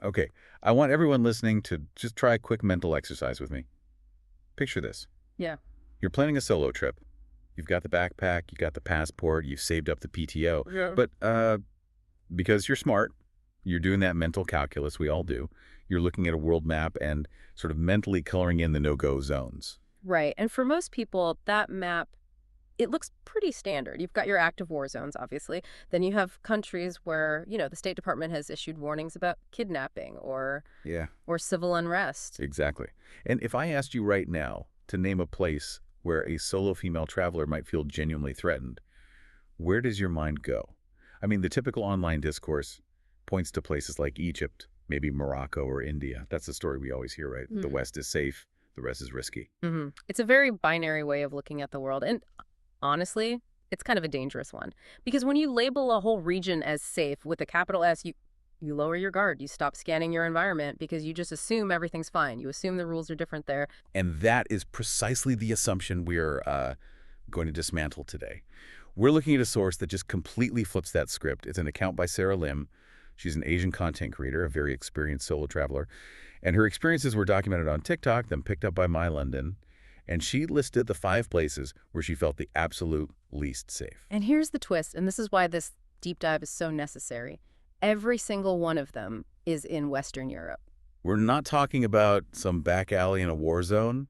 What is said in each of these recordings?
Okay, I want everyone listening to just try a quick mental exercise with me. Picture this. Yeah. You're planning a solo trip. You've got the backpack, you got the passport, you've saved up the PTO. Yeah. But because you're smart, you're doing that mental calculus we all do. You're looking at a world map and sort of mentally coloring in the no-go zones. Right. And for most people, that map, it looks pretty standard. You've got your active war zones, obviously. Then you have countries where, the State Department has issued warnings about kidnapping Yeah, or civil unrest. exactly. And if I asked you right now to name a place where a solo female traveler might feel genuinely threatened, where does your mind go? I mean, the typical online discourse points to places like Egypt, maybe Morocco or India. That's the story we always hear, right? The West is safe, the rest is risky. It's a very binary way of looking at the world. And honestly, it's kind of a dangerous one. Because when you label a whole region as safe with a capital S, you lower your guard. You stop scanning your environment because you just assume everything's fine. You assume the rules are different there. And that is precisely the assumption we're going to dismantle today. We're looking at a source that just completely flips that script. It's an account by Sarah Lim. She's an Asian content creator, a very experienced solo traveler. And her experiences were documented on TikTok, then picked up by Milan. And she listed the 5 places where she felt the absolute least safe. And here's the twist, and this is why this deep dive is so necessary. Every single one of them is in Western Europe. We're not talking about some back alley in a war zone.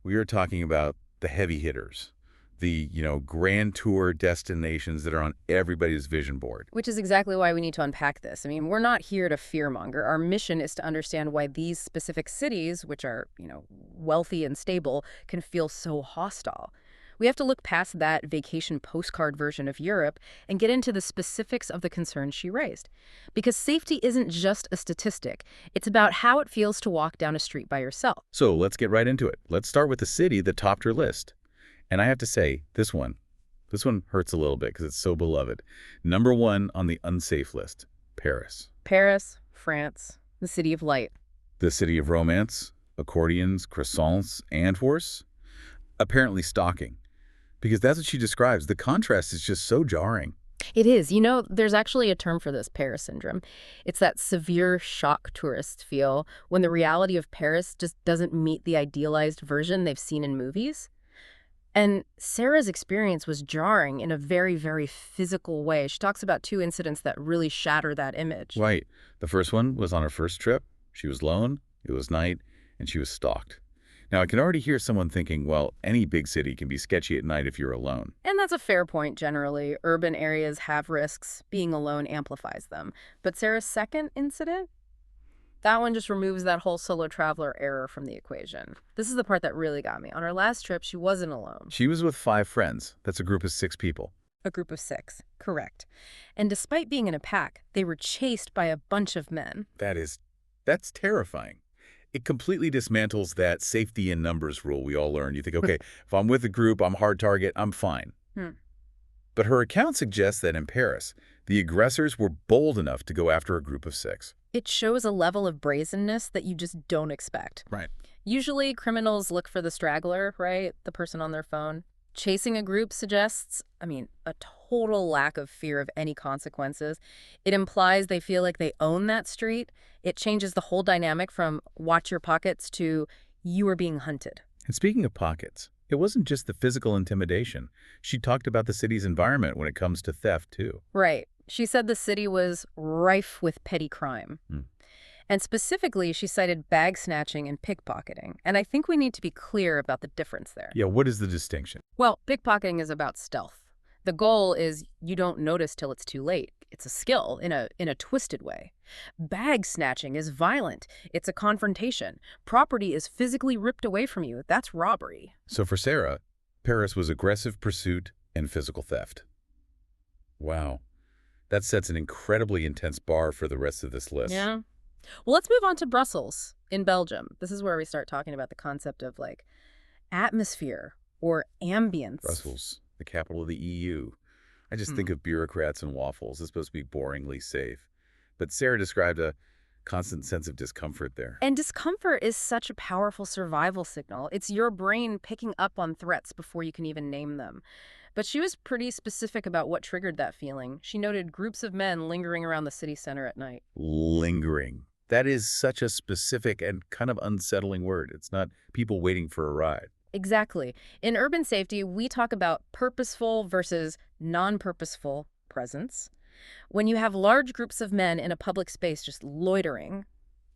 We are talking about the heavy hitters, the, grand tour destinations that are on everybody's vision board. Which is exactly why we need to unpack this. I mean, we're not here to fearmonger. Our mission is to understand why these specific cities, which are, wealthy and stable, can feel so hostile. We have to look past that vacation postcard version of Europe and get into the specifics of the concerns she raised. Because safety isn't just a statistic. It's about how it feels to walk down a street by yourself. So let's get right into it. Let's start with the city that topped her list. And I have to say, this one hurts a little bit because it's so beloved. Number 1 on the unsafe list, Paris. Paris, France, the city of light. The city of romance, accordions, croissants, and horse. Apparently stalking. Because that's what she describes. The contrast is just so jarring. It is. There's actually a term for this, Paris syndrome. It's that severe shock tourist feel when the reality of Paris just doesn't meet the idealized version they've seen in movies. And Sarah's experience was jarring in a very, very physical way. She talks about 2 incidents that really shatter that image. Right. The first one was on her first trip. She was alone, it was night, and she was stalked. Now, I can already hear someone thinking, well, any big city can be sketchy at night if you're alone. And that's a fair point generally. Urban areas have risks. Being alone amplifies them. But Sarah's second incident? That one just removes that whole solo traveler error from the equation. This is the part that really got me. On her last trip, she wasn't alone. She was with 5 friends. That's a group of 6 people. A group of 6. Correct. And despite being in a pack, they were chased by a bunch of men. That's terrifying. It completely dismantles that safety in numbers rule we all learned. You think, okay, if I'm with a group, I'm hard target, I'm fine. But her account suggests that in Paris, the aggressors were bold enough to go after a group of 6. It shows a level of brazenness that you just don't expect. Right. Usually, criminals look for the straggler, right? The person on their phone. Chasing a group suggests, a total lack of fear of any consequences. It implies they feel like they own that street. It changes the whole dynamic from watch your pockets to you are being hunted. And speaking of pockets, it wasn't just the physical intimidation. She talked about the city's environment when it comes to theft, too. Right. She said the city was rife with petty crime. And specifically, she cited bag snatching and pickpocketing. And I think we need to be clear about the difference there. Yeah, what is the distinction? Well, pickpocketing is about stealth. The goal is you don't notice till it's too late. It's a skill in a twisted way. Bag snatching is violent. It's a confrontation. Property is physically ripped away from you. That's robbery. So for Sarah, Paris was aggressive pursuit and physical theft. Wow. That sets an incredibly intense bar for the rest of this list. Yeah. Well, let's move on to Brussels in Belgium. This is where we start talking about the concept of atmosphere or ambience. Brussels, the capital of the EU. I just think of bureaucrats and waffles. It's supposed to be boringly safe. But Sarah described a constant sense of discomfort there. And discomfort is such a powerful survival signal. It's your brain picking up on threats before you can even name them. But she was pretty specific about what triggered that feeling. She noted groups of men lingering around the city center at night. Lingering. That is such a specific and kind of unsettling word. It's not people waiting for a ride. Exactly. In urban safety, we talk about purposeful versus non-purposeful presence. When you have large groups of men in a public space just loitering,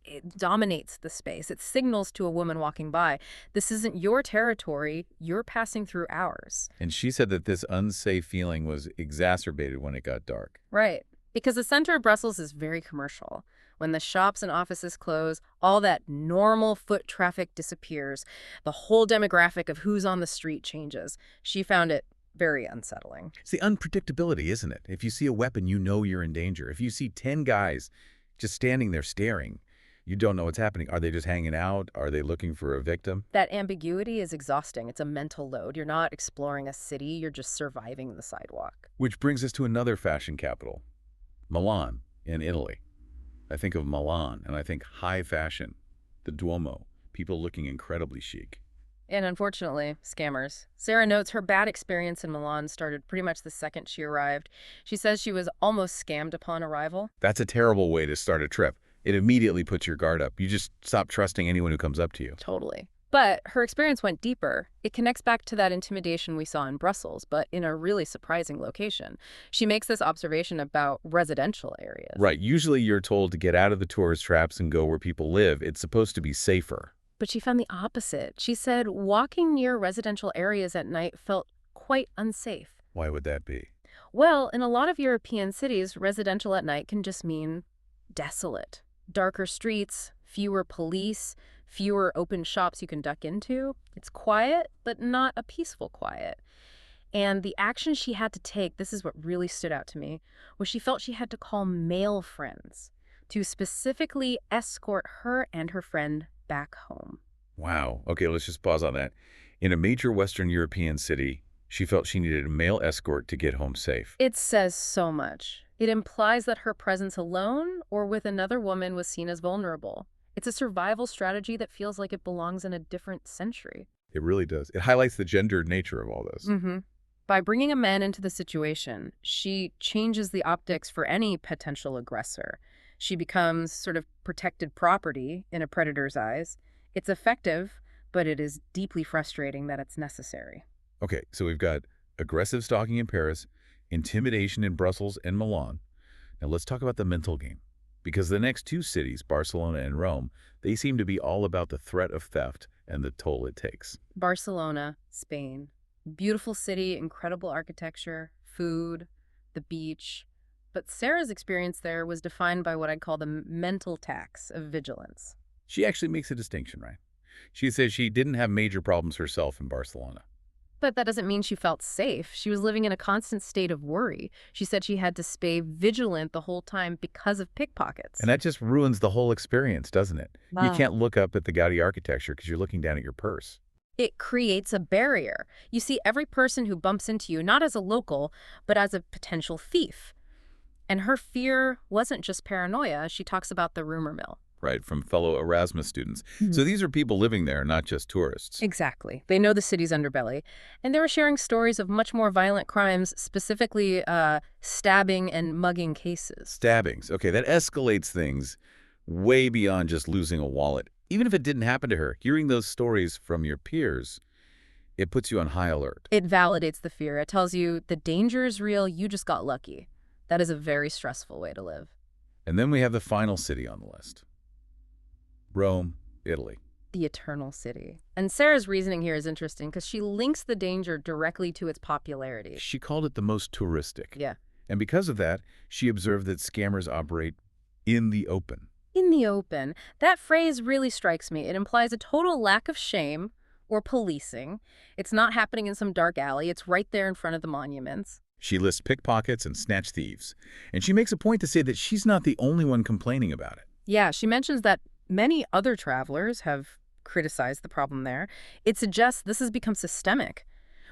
it dominates the space. It signals to a woman walking by, this isn't your territory, you're passing through ours. And she said that this unsafe feeling was exacerbated when it got dark. Right. Because the center of Brussels is very commercial. When the shops and offices close, all that normal foot traffic disappears. The whole demographic of who's on the street changes. She found it very unsettling. It's the unpredictability, isn't it? If you see a weapon, you know you're in danger. If you see 10 guys just standing there staring, you don't know what's happening. Are they just hanging out? Are they looking for a victim? That ambiguity is exhausting. It's a mental load. You're not exploring a city, you're just surviving the sidewalk. Which brings us to another fashion capital, Milan in Italy. I think of Milan and I think high fashion, the Duomo, people looking incredibly chic. And unfortunately, scammers. Sarah notes her bad experience in Milan started pretty much the second she arrived. She says she was almost scammed upon arrival. That's a terrible way to start a trip. It immediately puts your guard up. You just stop trusting anyone who comes up to you. Totally. But her experience went deeper. It connects back to that intimidation we saw in Brussels, but in a really surprising location. She makes this observation about residential areas. Right. Usually you're told to get out of the tourist traps and go where people live. It's supposed to be safer. But she found the opposite. She said walking near residential areas at night felt quite unsafe. Why would that be? Well, in a lot of European cities, residential at night can just mean desolate. Darker streets, fewer police, fewer open shops you can duck into. It's quiet, but not a peaceful quiet. And the action she had to take, this is what really stood out to me, was she felt she had to call male friends to specifically escort her and her friend back home. Wow. Okay, let's just pause on that. In a major Western European city, she felt she needed a male escort to get home safe. It says so much. It implies that her presence alone or with another woman was seen as vulnerable. It's a survival strategy that feels like it belongs in a different century. It really does. It highlights the gendered nature of all this. By bringing a man into the situation, she changes the optics for any potential aggressor. She becomes sort of protected property in a predator's eyes. It's effective, but it is deeply frustrating that it's necessary. Okay, so we've got aggressive stalking in Paris, intimidation in Brussels and Milan. Now let's talk about the mental game. Because the next two cities, Barcelona and Rome, they seem to be all about the threat of theft and the toll it takes. Barcelona, Spain. Beautiful city, incredible architecture, food, the beach. But Sarah's experience there was defined by what I'd call the mental tax of vigilance. She actually makes a distinction, right? She says she didn't have major problems herself in Barcelona. But that doesn't mean she felt safe. She was living in a constant state of worry. She said she had to stay vigilant the whole time because of pickpockets. And that just ruins the whole experience, doesn't it? Wow. You can't look up at the gaudy architecture because you're looking down at your purse. It creates a barrier. You see every person who bumps into you, not as a local, but as a potential thief. And her fear wasn't just paranoia. She talks about the rumor mill. Right, from fellow Erasmus students. So these are people living there, not just tourists. Exactly. They know the city's underbelly. And they were sharing stories of much more violent crimes, specifically stabbing and mugging cases. Stabbings. Okay, that escalates things way beyond just losing a wallet. Even if it didn't happen to her, hearing those stories from your peers, it puts you on high alert. It validates the fear. It tells you the danger is real, you just got lucky. That is a very stressful way to live. And then we have the final city on the list. Rome, Italy. The eternal city. And Sarah's reasoning here is interesting because she links the danger directly to its popularity. She called it the most touristic. Yeah. And because of that, she observed that scammers operate in the open. In the open. That phrase really strikes me. It implies a total lack of shame or policing. It's not happening in some dark alley. It's right there in front of the monuments. She lists pickpockets and snatch thieves. And she makes a point to say that she's not the only one complaining about it. Yeah, she mentions that many other travelers have criticized the problem there. It suggests this has become systemic.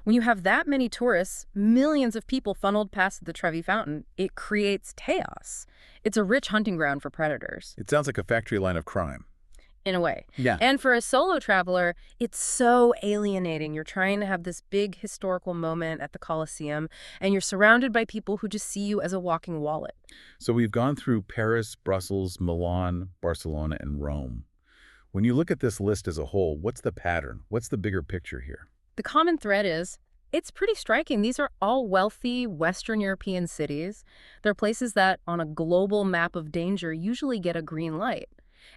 When you have that many tourists, millions of people funneled past the Trevi Fountain, it creates chaos. It's a rich hunting ground for predators. It sounds like a factory line of crime. in a way. Yeah. And for a solo traveler, it's so alienating. You're trying to have this big historical moment at the Colosseum, and you're surrounded by people who just see you as a walking wallet. So we've gone through Paris, Brussels, Milan, Barcelona, and Rome. When you look at this list as a whole, what's the pattern? What's the bigger picture here? The common thread is, it's pretty striking. These are all wealthy Western European cities. They're places that, on a global map of danger, usually get a green light.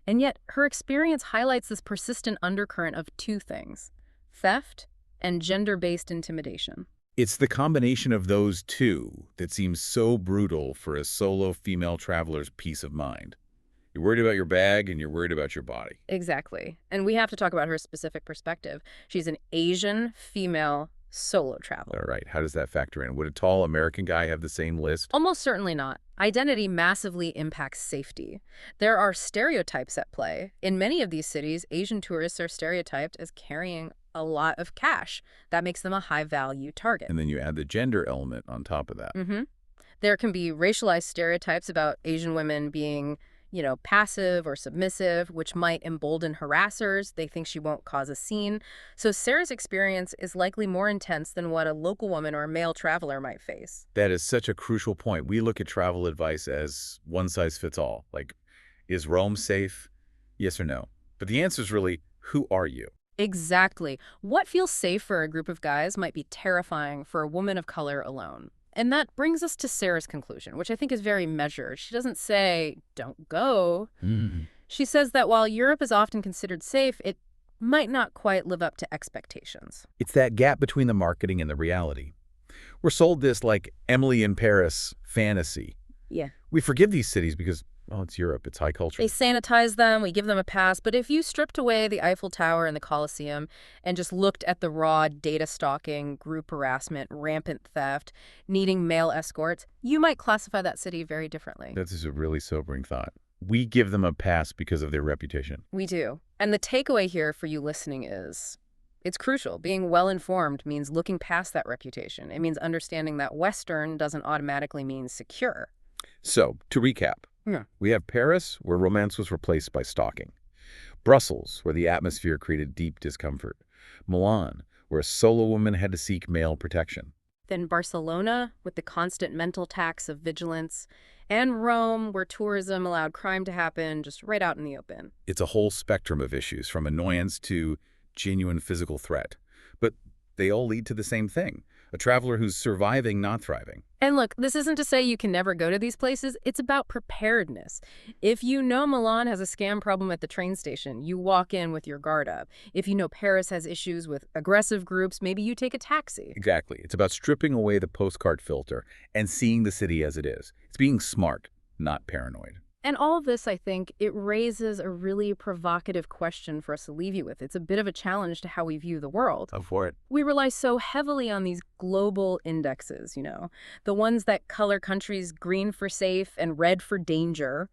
And yet, her experience highlights this persistent undercurrent of two things: theft and gender-based intimidation. It's the combination of those two that seems so brutal for a solo female traveler's peace of mind. You're worried about your bag and you're worried about your body. Exactly. And we have to talk about her specific perspective. She's an Asian female solo traveler. All right, how does that factor in? Would a tall American guy have the same list? Almost certainly not. Identity massively impacts safety. There are stereotypes at play. In many of these cities, Asian tourists are stereotyped as carrying a lot of cash. That makes them a high-value target. And then you add the gender element on top of that. There can be racialized stereotypes about Asian women being, passive or submissive, which might embolden harassers. They think she won't cause a scene. So Sarah's experience is likely more intense than what a local woman or a male traveler might face. That is such a crucial point. We look at travel advice as one size fits all. Like, is Rome safe? Yes or no? But the answer is really, who are you? Exactly. What feels safe for a group of guys might be terrifying for a woman of color alone. And that brings us to Sarah's conclusion, which I think is very measured. She doesn't say, don't go. She says that while Europe is often considered safe, it might not quite live up to expectations. It's that gap between the marketing and the reality. We're sold this like Emily in Paris fantasy. Yeah. We forgive these cities because, oh, it's Europe, it's high culture. They sanitize them, we give them a pass, but if you stripped away the Eiffel Tower and the Colosseum and just looked at the raw data stalking, group harassment, rampant theft, needing male escorts, you might classify that city very differently. This is a really sobering thought. We give them a pass because of their reputation. We do. And the takeaway here for you listening is, it's crucial. Being well-informed means looking past that reputation. It means understanding that Western doesn't automatically mean secure. So, to recap, we have Paris, where romance was replaced by stalking. Brussels, where the atmosphere created deep discomfort. Milan, where a solo woman had to seek male protection. Then Barcelona, with the constant mental tax of vigilance. And Rome, where tourism allowed crime to happen just right out in the open. It's a whole spectrum of issues, from annoyance to genuine physical threat. But they all lead to the same thing: a traveler who's surviving, not thriving. And look, this isn't to say you can never go to these places. It's about preparedness. If you know Milan has a scam problem at the train station, you walk in with your guard up. If you know Paris has issues with aggressive groups, maybe you take a taxi. Exactly. It's about stripping away the postcard filter and seeing the city as it is. It's being smart, not paranoid. And all of this, I think, it raises a really provocative question for us to leave you with. It's a bit of a challenge to how we view the world. Up for it. We rely so heavily on these global indexes, the ones that color countries green for safe and red for danger.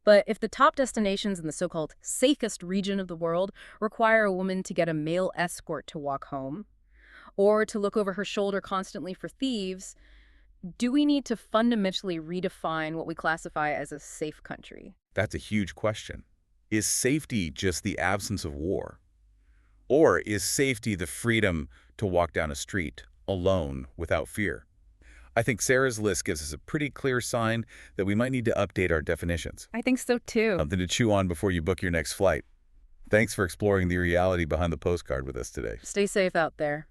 But if the top destinations in the so-called safest region of the world require a woman to get a male escort to walk home, or to look over her shoulder constantly for thieves, do we need to fundamentally redefine what we classify as a safe country? That's a huge question. Is safety just the absence of war? Or is safety the freedom to walk down a street alone without fear? I think Sarah's list gives us a pretty clear sign that we might need to update our definitions. I think so too. Something to chew on before you book your next flight. Thanks for exploring the reality behind the postcard with us today. Stay safe out there.